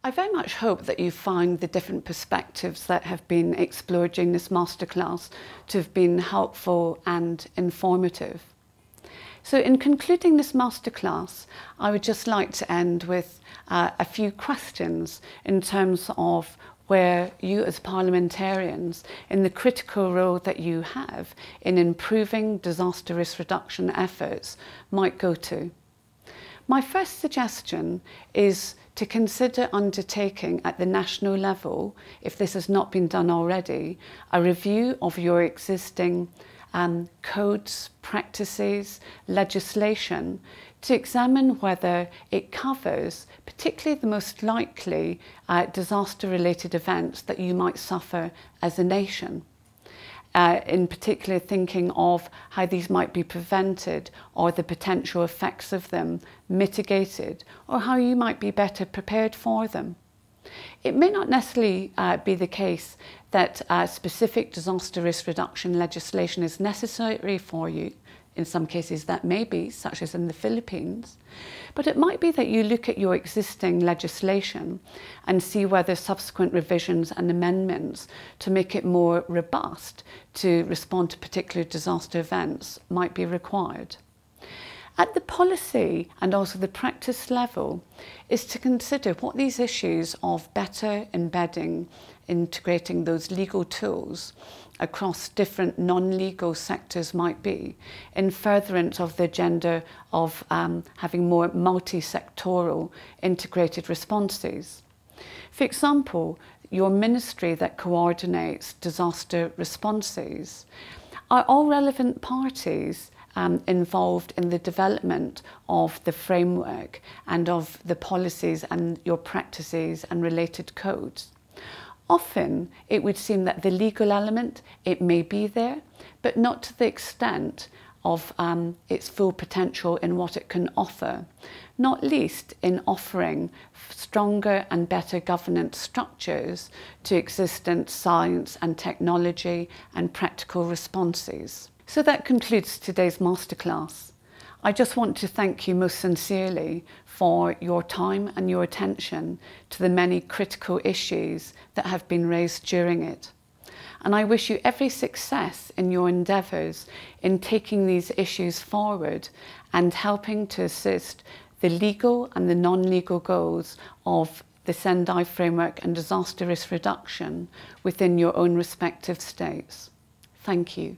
I very much hope that you find the different perspectives that have been explored during this masterclass to have been helpful and informative. So in concluding this masterclass, I would just like to end with a few questions in terms of where you as parliamentarians, in the critical role that you have in improving disaster risk reduction efforts, might go to. My first suggestion is to consider undertaking at the national level, if this has not been done already, a review of your existing codes, practices, legislation to examine whether it covers particularly the most likely disaster-related events that you might suffer as a nation. In particular thinking of how these might be prevented or the potential effects of them mitigated, or how you might be better prepared for them. It may not necessarily be the case that specific disaster risk reduction legislation is necessary for you. In some cases that may be, such as in the Philippines, but it might be that you look at your existing legislation and see whether subsequent revisions and amendments to make it more robust to respond to particular disaster events might be required. At the policy and also the practice level is to consider what these issues of better embedding, integrating those legal tools across different non-legal sectors might be in furtherance of the agenda of having more multi-sectoral integrated responses. For example, your ministry that coordinates disaster responses are all relevant parties involved in the development of the framework and of the policies and your practices and related codes. Often it would seem that the legal element, it may be there, but not to the extent of its full potential in what it can offer, not least in offering stronger and better governance structures to existent science and technology and practical responses. So that concludes today's masterclass. I just want to thank you most sincerely for your time and your attention to the many critical issues that have been raised during it. And I wish you every success in your endeavours in taking these issues forward and helping to assist the legal and the non-legal goals of the Sendai framework and disaster risk reduction within your own respective states. Thank you.